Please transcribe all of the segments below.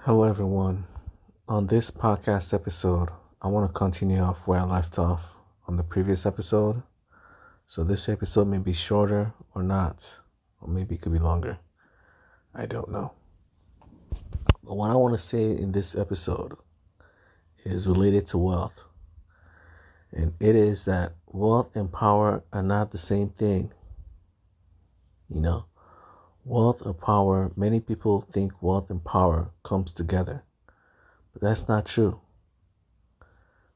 Hello, everyone. On this podcast episode, I want to continue off where I left off on the previous episode. So, this episode may be shorter or not, or maybe it could be longer. I don't know. But what I want to say in this episode is related to wealth. And it is that wealth and power are not the same thing. You know, wealth or power, many people think wealth and power comes together. But that's not true.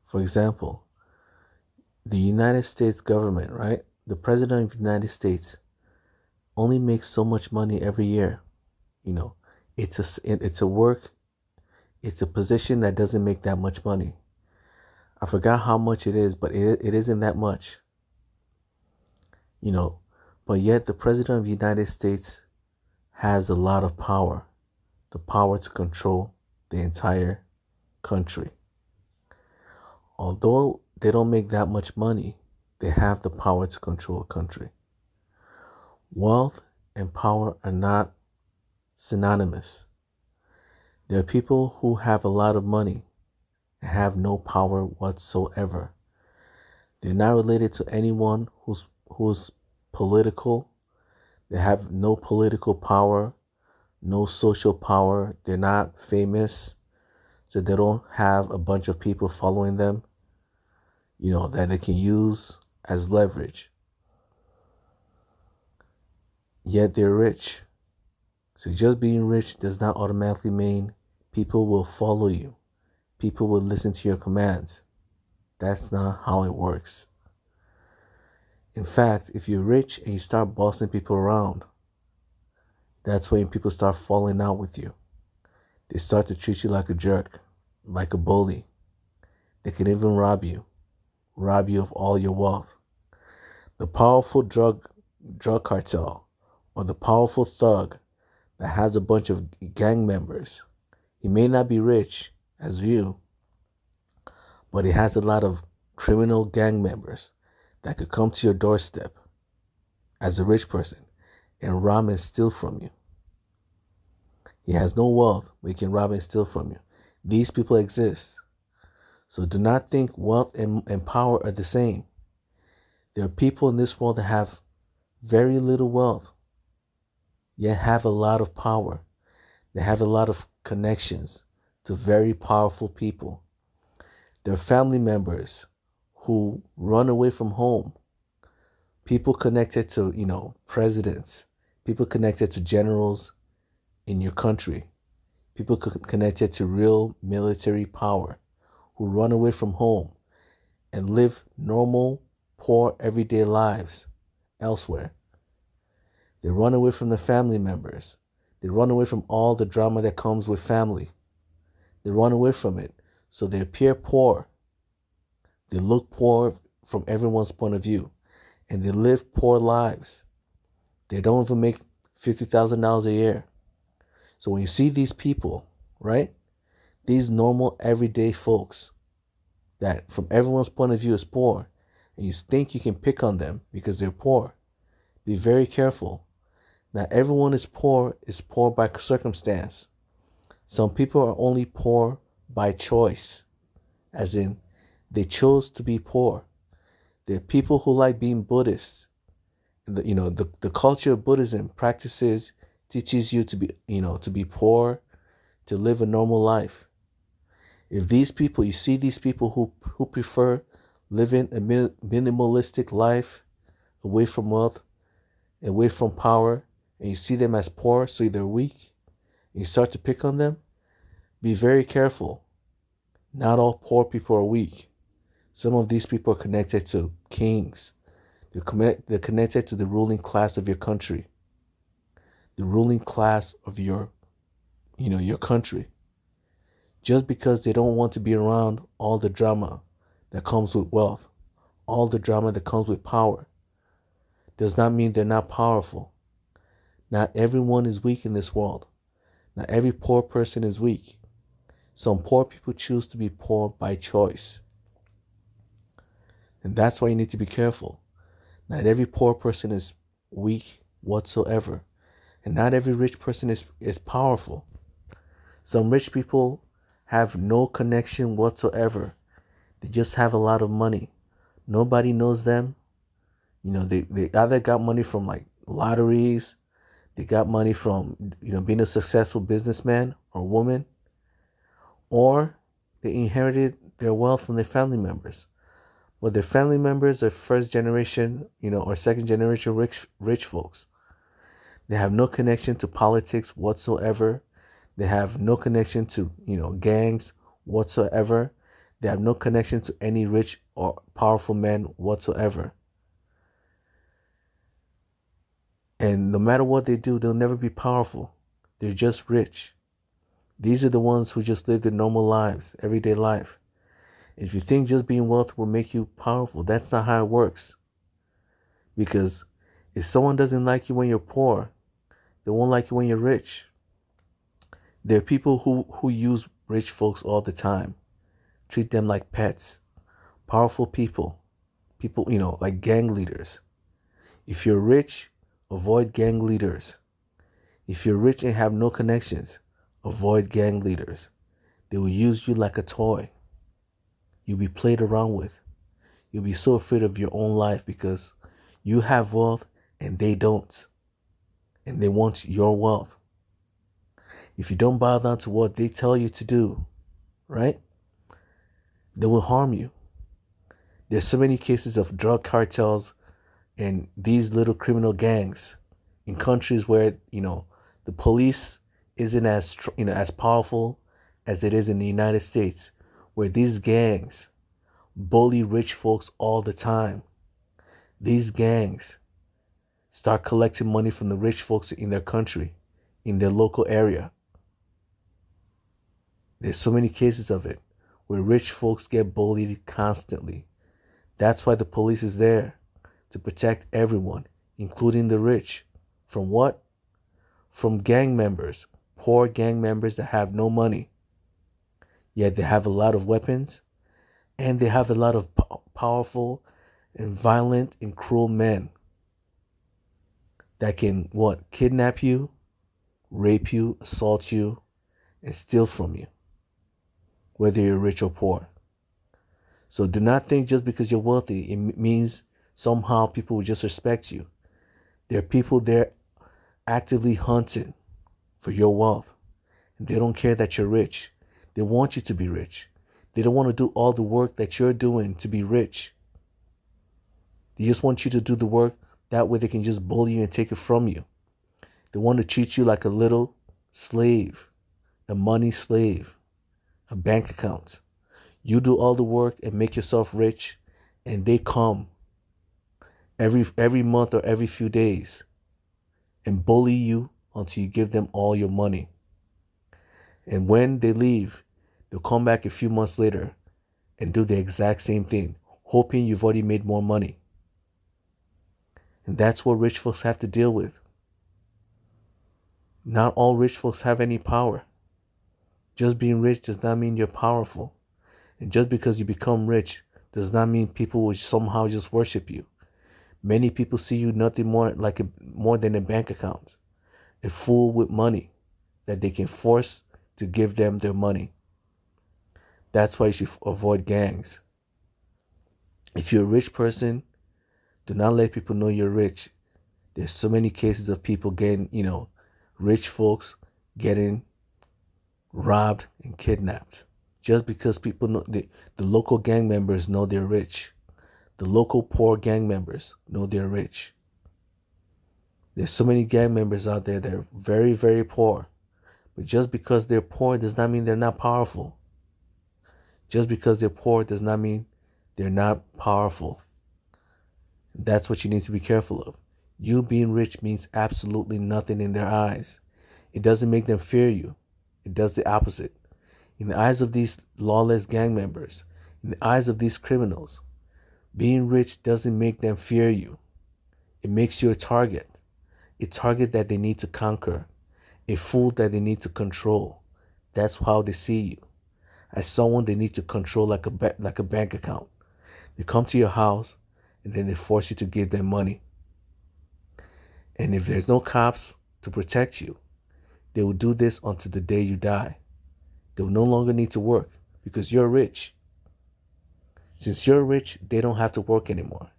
For example, the United States government, right? The president of the United States only makes so much money every year. You know, it's a work, it's a position that doesn't make that much money. I forgot how much it is, but it isn't that much. You know, but yet the president of the United States has a lot of power, the power to control the entire country. Although they don't make that much money, they have the power to control a country. Wealth and power are not synonymous. There are people who have a lot of money and have no power whatsoever. They're not related to anyone who's political. They have no political power, no social power. They're not famous, so they don't have a bunch of people following them, that they can use as leverage. Yet they're rich. So just being rich does not automatically mean people will follow you. People will listen to your commands. That's not how it works. In fact, if you're rich and you start bossing people around, that's when people start falling out with you. They start to treat you like a jerk, like a bully. They can even rob you of all your wealth. The powerful drug cartel or the powerful thug that has a bunch of gang members, he may not be rich as you, but he has a lot of criminal gang members that could come to your doorstep as a rich person and rob and steal from you. He has no wealth, but he can rob and steal from you. These people exist. So do not think wealth and power are the same. There are people in this world that have very little wealth, yet have a lot of power. They have a lot of connections to very powerful people. There are family members who run away from home. People connected to, presidents. People connected to generals in your country. People connected to real military power who run away from home and live normal, poor, everyday lives elsewhere. They run away from their family members. They run away from all the drama that comes with family. They run away from it. So they appear poor. They look poor from everyone's point of view. And they live poor lives. They don't even make $50,000 a year. So when you see these people, right? These normal, everyday folks that from everyone's point of view is poor, and you think you can pick on them because they're poor, be very careful. Not everyone is poor by circumstance. Some people are only poor by choice, as in they chose to be poor. There are people who like being Buddhists. The culture of Buddhism teaches you to be poor, to live a normal life. If you see these people who prefer living a minimalistic life, away from wealth, away from power, and you see them as poor, so they're weak, and you start to pick on them, be very careful. Not all poor people are weak. Some of these people are connected to kings. They're connected to the ruling class of your country, the ruling class of your country. Just because they don't want to be around all the drama that comes with wealth, all the drama that comes with power, does not mean they're not powerful. Not everyone is weak in this world. Not every poor person is weak. Some poor people choose to be poor by choice. And that's why you need to be careful. Not every poor person is weak whatsoever. And not every rich person is powerful. Some rich people have no connection whatsoever. They just have a lot of money. Nobody knows them. They either got money from like lotteries, they got money from, being a successful businessman or woman, or they inherited their wealth from their family members. But their family members are first generation, or second generation rich folks. They have no connection to politics whatsoever. They have no connection to, gangs whatsoever. They have no connection to any rich or powerful men whatsoever. And no matter what they do, they'll never be powerful. They're just rich. These are the ones who just live their normal lives, everyday life. If you think just being wealthy will make you powerful, that's not how it works. Because if someone doesn't like you when you're poor, they won't like you when you're rich. There are people who use rich folks all the time, treat them like pets. Powerful people, like gang leaders. If you're rich, avoid gang leaders. If you're rich and have no connections, avoid gang leaders. They will use you like a toy. You'll be played around with. You'll be so afraid of your own life because you have wealth and they don't. And they want your wealth. If you don't bow down to what they tell you to do, right, they will harm you. There's so many cases of drug cartels and these little criminal gangs in countries where, the police isn't as powerful as it is in the United States, where these gangs bully rich folks all the time. These gangs start collecting money from the rich folks in their country, in their local area. There's so many cases of it where rich folks get bullied constantly. That's why the police is there, to protect everyone, including the rich. From what? From gang members, poor gang members that have no money. Yet they have a lot of weapons, and they have a lot of powerful and violent and cruel men that can, what? Kidnap you, rape you, assault you, and steal from you, whether you're rich or poor. So do not think just because you're wealthy, it means somehow people will just respect you. There are people there actively hunting for your wealth. And they don't care that you're rich. They want you to be rich. They don't want to do all the work that you're doing to be rich. They just want you to do the work. That way they can just bully you and take it from you. They want to treat you like a little slave, a money slave, a bank account. You do all the work and make yourself rich, and they come every month or every few days and bully you until you give them all your money. And when they leave, they'll come back a few months later and do the exact same thing, hoping you've already made more money. And that's what rich folks have to deal with. Not all rich folks have any power. Just being rich does not mean you're powerful. And just because you become rich does not mean people will somehow just worship you. Many people see you nothing more than a bank account, a fool with money that they can force to give them their money. That's why you should avoid gangs. If you're a rich person, do not let people know you're rich. There's so many cases of people getting, rich folks getting robbed and kidnapped. Just because people know, the local gang members know they're rich. The local poor gang members know they're rich. There's so many gang members out there that are very, very poor. But just because they're poor does not mean they're not powerful. Just because they're poor does not mean they're not powerful. That's what you need to be careful of. You being rich means absolutely nothing in their eyes. It doesn't make them fear you. It does the opposite. In the eyes of these lawless gang members, in the eyes of these criminals, being rich doesn't make them fear you. It makes you a target that they need to conquer, a fool that they need to control. That's how they see you, as someone they need to control like a bank account. They come to your house and then they force you to give them money. And if there's no cops to protect you, they will do this until the day you die. They'll no longer need to work because you're rich. Since you're rich, they don't have to work anymore.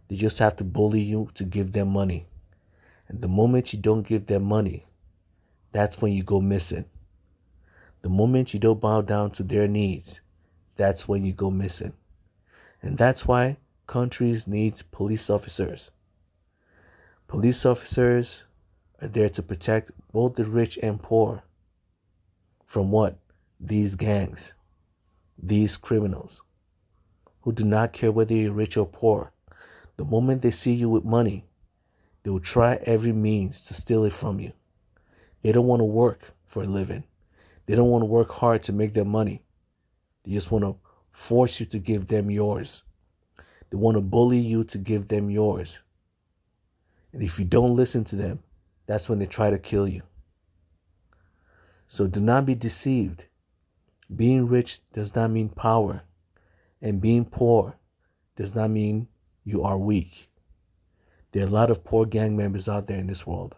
They just have to bully you to give them money. And the moment you don't give them money, that's when you go missing. The moment you don't bow down to their needs, that's when you go missing. And that's why countries need police officers. Police officers are there to protect both the rich and poor from what? These gangs, these criminals who do not care whether you're rich or poor. The moment they see you with money, they will try every means to steal it from you. They don't want to work for a living. They don't want to work hard to make their money. They just want to force you to give them yours. They want to bully you to give them yours. And if you don't listen to them, that's when they try to kill you. So do not be deceived. Being rich does not mean power. And being poor does not mean you are weak. There are a lot of poor gang members out there in this world.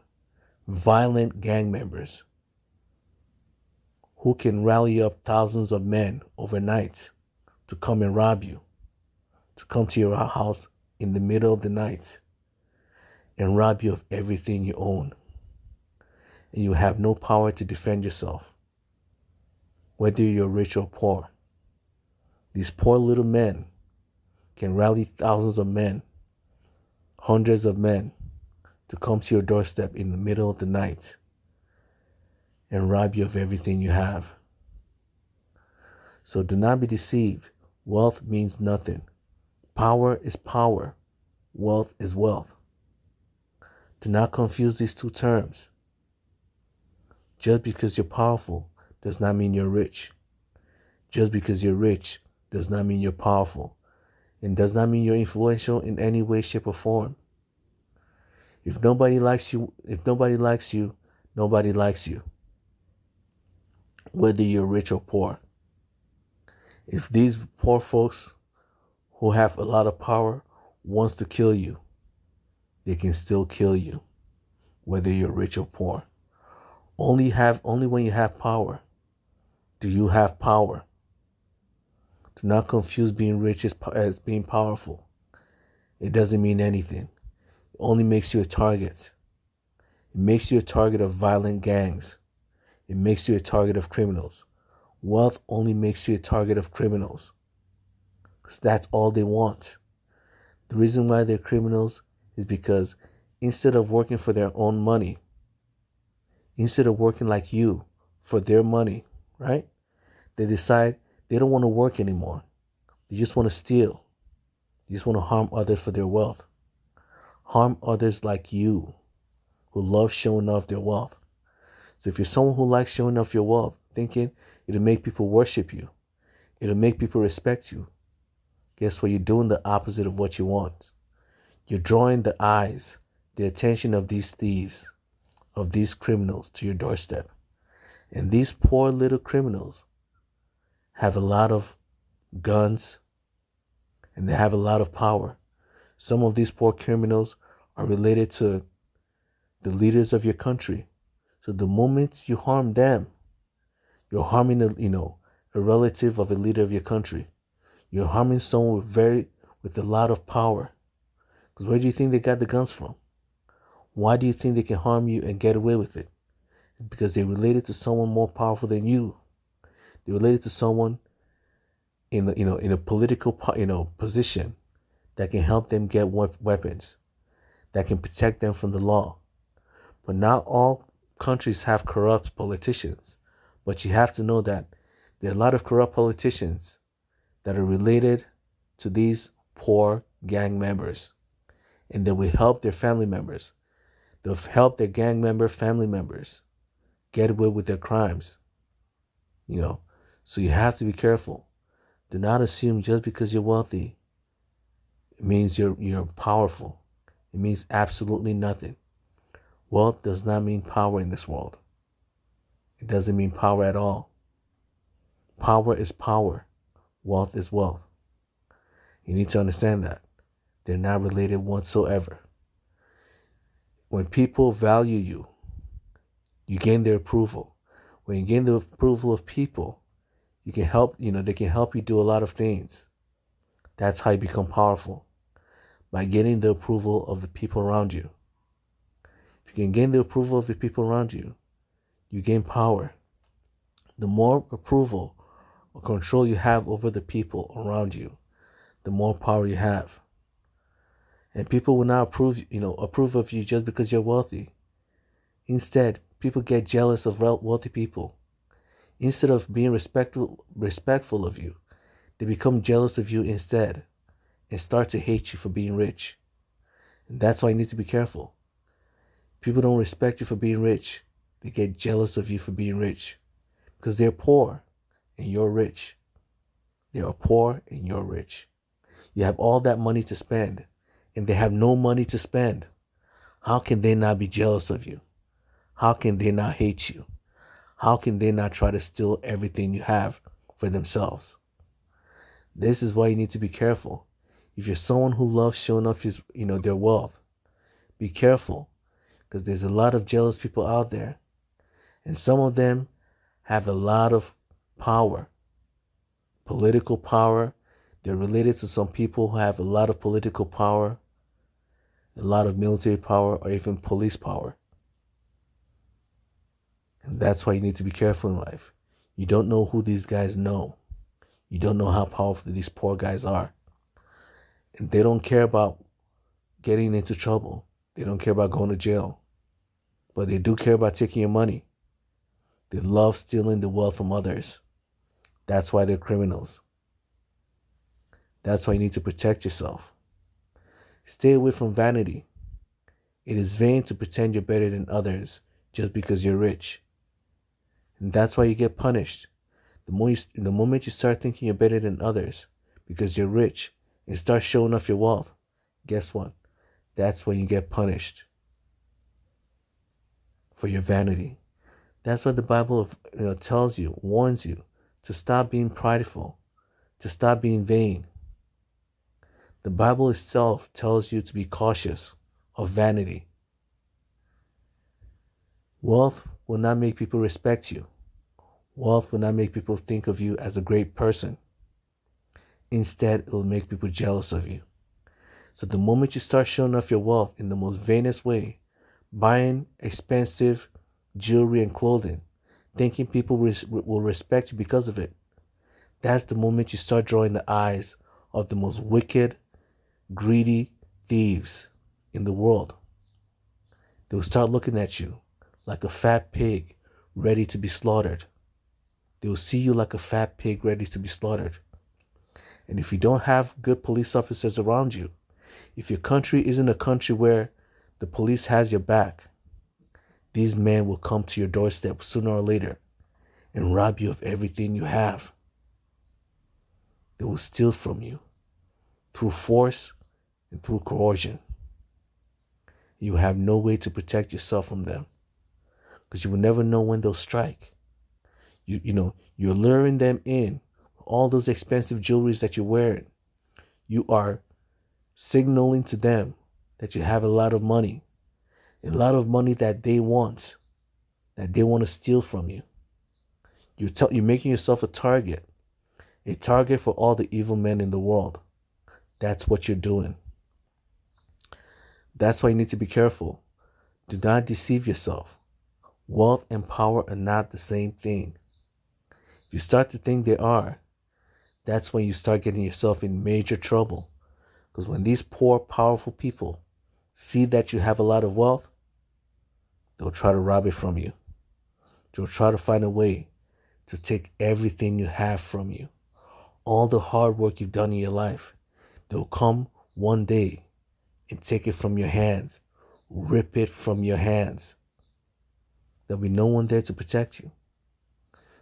Violent gang members who can rally up thousands of men overnight to come and rob you, to come to your house in the middle of the night and rob you of everything you own. And you have no power to defend yourself, whether you're rich or poor. These poor little men can rally thousands of men, hundreds of men, to come to your doorstep in the middle of the night and rob you of everything you have. So do not be deceived. Wealth means nothing. Power is power. Wealth is wealth. Do not confuse these two terms. Just because you're powerful does not mean you're rich. Just because you're rich does not mean you're powerful. And does not mean you're influential in any way, shape, or form. If nobody likes you, nobody likes you. Whether you're rich or poor. If these poor folks who have a lot of power wants to kill you, they can still kill you, whether you're rich or poor. Only when you have power do you have power. Do not confuse being rich as being powerful. It doesn't mean anything. It only makes you a target. It makes you a target of violent gangs. It makes you a target of criminals. Wealth only makes you a target of criminals. Because that's all they want. The reason why they're criminals is because instead of working for their own money, instead of working like you for their money, right? They decide they don't want to work anymore. They just want to steal. They just want to harm others for their wealth. Harm others like you who love showing off their wealth. So if you're someone who likes showing off your wealth, thinking it'll make people worship you, it'll make people respect you, guess what? You're doing the opposite of what you want. You're drawing the eyes, the attention of these thieves, of these criminals to your doorstep. And these poor little criminals have a lot of guns and they have a lot of power. Some of these poor criminals are related to the leaders of your country. So the moment you harm them, you're harming a relative of a leader of your country. You're harming someone with a lot of power. Because where do you think they got the guns from? Why do you think they can harm you and get away with it? Because they're related to someone more powerful than you. They're related to someone in a political position that can help them get weapons, that can protect them from the law. But not all countries have corrupt politicians. But you have to know that there are a lot of corrupt politicians that are related to these poor gang members. And they will help their family members. They'll help their gang member family members get away with their crimes. So you have to be careful. Do not assume just because you're wealthy, it means you're powerful. It means absolutely nothing. Wealth does not mean power in this world. It doesn't mean power at all. Power is power. Wealth is wealth. You need to understand that. They're not related whatsoever. When people value you, you gain their approval. When you gain the approval of people, You can help, they can help you do a lot of things. That's how you become powerful, by getting the approval of the people around you. If you can gain the approval of the people around you, you gain power. The more approval or control you have over the people around you, the more power you have. And people will not approve of you just because you're wealthy. Instead, people get jealous of wealthy people. Instead of being respectful of you, they become jealous of you instead and start to hate you for being rich. And that's why you need to be careful. People don't respect you for being rich. They get jealous of you for being rich because they're poor and you're rich. They are poor and you're rich. You have all that money to spend and they have no money to spend. How can they not be jealous of you? How can they not hate you? How can they not try to steal everything you have for themselves? This is why you need to be careful. If you're someone who loves showing off their wealth, be careful because there's a lot of jealous people out there, and some of them have a lot of power, political power. They're related to some people who have a lot of political power, a lot of military power, or even police power. And that's why you need to be careful in life. You don't know who these guys know. You don't know how powerful these poor guys are. And they don't care about getting into trouble. They don't care about going to jail. But they do care about taking your money. They love stealing the wealth from others. That's why they're criminals. That's why you need to protect yourself. Stay away from vanity. It is vain to pretend you're better than others just because you're rich. And that's why you get punished. The moment you start thinking you're better than others because you're rich and start showing off your wealth, guess what? That's when you get punished for your vanity. That's what the Bible tells you, warns you to stop being prideful, to stop being vain. The Bible itself tells you to be cautious of vanity. Wealth will not make people respect you. Wealth will not make people think of you as a great person. Instead, it will make people jealous of you. So the moment you start showing off your wealth in the most vainest way, buying expensive jewelry and clothing, thinking people will respect you because of it, that's the moment you start drawing the eyes of the most wicked, greedy thieves in the world. They will start looking at you like a fat pig ready to be slaughtered. They will see you like a fat pig ready to be slaughtered. And if you don't have good police officers around you, if your country isn't a country where the police has your back, these men will come to your doorstep sooner or later and rob you of everything you have. They will steal from you through force and through coercion. You have no way to protect yourself from them because you will never know when they'll strike. You're luring them in all those expensive jewelries that you're wearing. You are signaling to them that you have a lot of money that they want to steal from you. You're making yourself a target for all the evil men in the world. That's what you're doing. That's why you need to be careful. Do not deceive yourself. Wealth and power are not the same thing. If you start to think they are, that's when you start getting yourself in major trouble. Because when these poor, powerful people see that you have a lot of wealth, they'll try to rob it from you. They'll try to find a way to take everything you have from you. All the hard work you've done in your life, they'll come one day and take it from your hands, rip it from your hands. There'll be no one there to protect you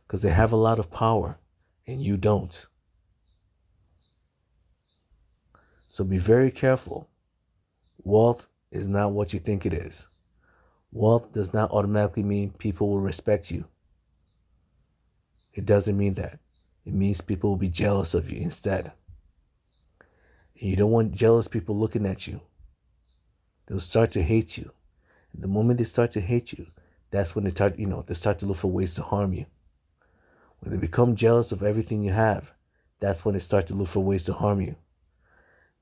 because they have a lot of power and you don't. So be very careful. Wealth is not what you think it is. Wealth does not automatically mean people will respect you. It doesn't mean that. It means people will be jealous of you instead. And you don't want jealous people looking at you. They'll start to hate you. And the moment they start to hate you, that's when they start to look for ways to harm you. When they become jealous of everything you have, that's when they start to look for ways to harm you.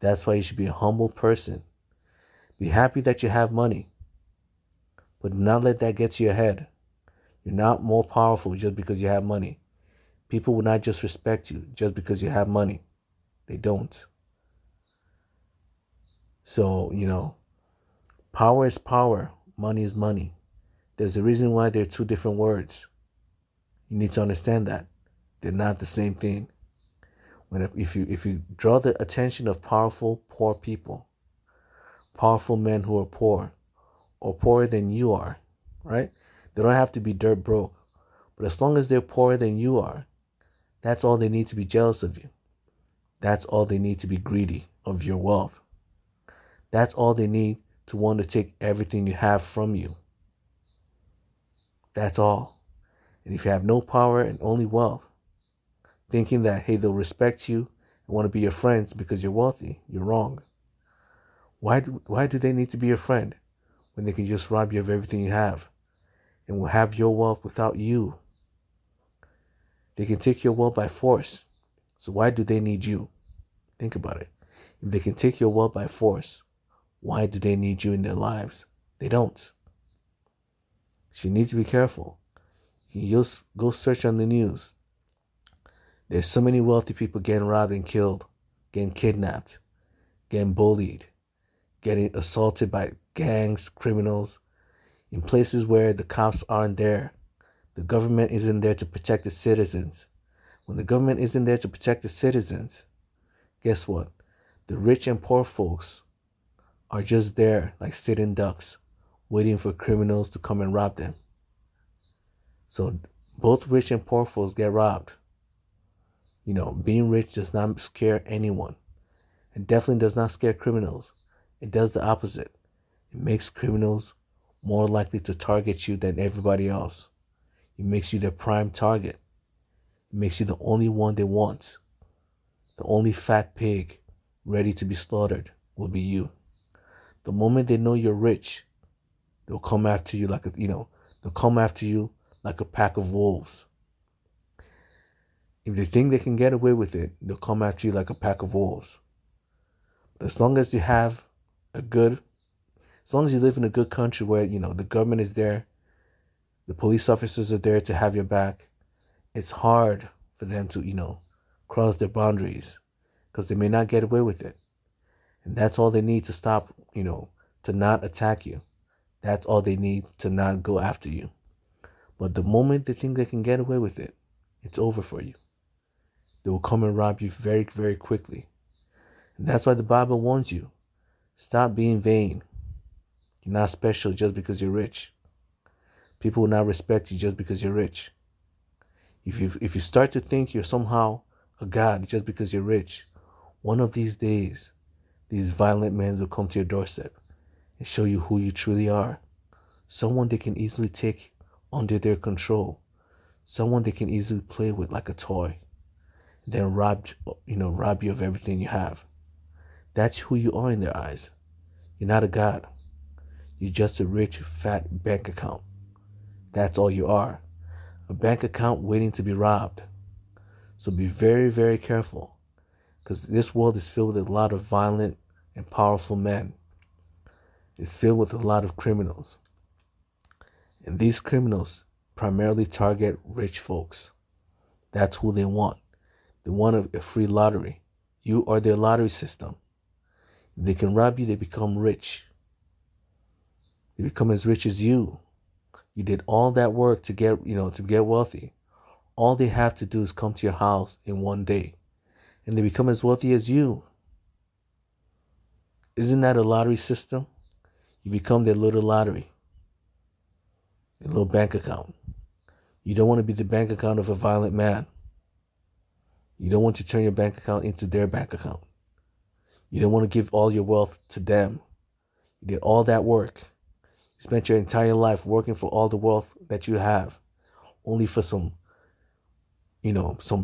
That's why you should be a humble person. Be happy that you have money, but do not let that get to your head. You're not more powerful just because you have money. People will not just respect you just because you have money. They don't. So, power is power. Money is money. There's a reason why they're two different words. You need to understand that. They're not the same thing. If you draw the attention of powerful, poor people, powerful men who are poor, or poorer than you are, right? They don't have to be dirt broke. But as long as they're poorer than you are, that's all they need to be jealous of you. That's all they need to be greedy of your wealth. That's all they need to want to take everything you have from you. That's all. And if you have no power and only wealth, thinking that, hey, they'll respect you and want to be your friends because you're wealthy, you're wrong. Why do they need to be your friend when they can just rob you of everything you have and will have your wealth without you? They can take your wealth by force. So why do they need you? Think about it. If they can take your wealth by force, why do they need you in their lives? They don't. So you need to be careful. You just go search on the news. There's so many wealthy people getting robbed and killed, getting kidnapped, getting bullied, getting assaulted by gangs, criminals, in places where the cops aren't there. The government isn't there to protect the citizens. When the government isn't there to protect the citizens, guess what? The rich and poor folks are just there like sitting ducks, waiting for criminals to come and rob them. So both rich and poor folks get robbed. Being rich does not scare anyone. It definitely does not scare criminals. It does the opposite. It makes criminals more likely to target you than everybody else. It makes you their prime target. It makes you the only one they want. The only fat pig ready to be slaughtered will be you. The moment they know you're rich, they'll come after you like a pack of wolves. If they think they can get away with it, they'll come after you like a pack of wolves. But as long as you live in a good country where, the government is there, the police officers are there to have your back, it's hard for them to, cross their boundaries because they may not get away with it. And that's all they need to stop, to not attack you. That's all they need to not go after you. But the moment they think they can get away with it, it's over for you. They will come and rob you very, very quickly. And that's why the Bible warns you. Stop being vain. You're not special just because you're rich. People will not respect you just because you're rich. If you start to think you're somehow a god just because you're rich, one of these days, these violent men will come to your doorstep and show you who you truly are. Someone they can easily take under their control. Someone they can easily play with like a toy. Then rob you of everything you have. That's who you are in their eyes. You're not a god. You're just a rich, fat bank account. That's all you are. A bank account waiting to be robbed. So be very, very careful. Because this world is filled with a lot of violent and powerful men. It's filled with a lot of criminals. And these criminals primarily target rich folks. That's who they want. They want a free lottery. You are their lottery system. If they can rob you, they become rich. They become as rich as you. You did all that work to get wealthy. All they have to do is come to your house in one day. And they become as wealthy as you. Isn't that a lottery system? You become their little lottery. A little bank account. You don't want to be the bank account of a violent man. You don't want to turn your bank account into their bank account. You don't want to give all your wealth to them. You did all that work. You spent your entire life working for all the wealth that you have, only for some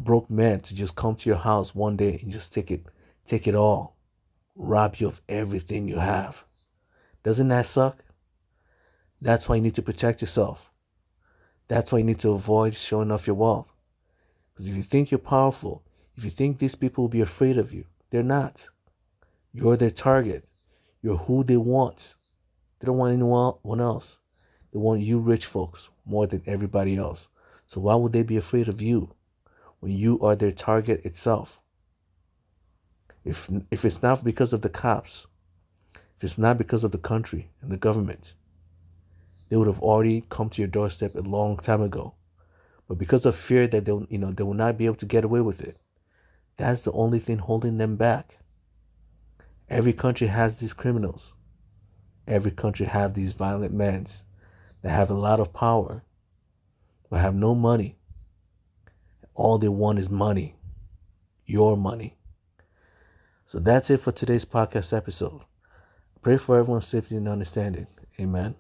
broke man to just come to your house one day and just take it all, rob you of everything you have. Doesn't that suck? That's why you need to protect yourself. That's why you need to avoid showing off your wealth. Because if you think you're powerful, if you think these people will be afraid of you, they're not. You're their target. You're who they want. They don't want anyone else. They want you rich folks more than everybody else. So why would they be afraid of you when you are their target itself? If it's not because of the cops, if it's not because of the country and the government, they would have already come to your doorstep a long time ago. But because of fear that they will not be able to get away with it, that's the only thing holding them back. Every country has these criminals. Every country have these violent men that have a lot of power, but have no money. All they want is money, your money. So that's it for today's podcast episode. Pray for everyone's safety and understanding. Amen.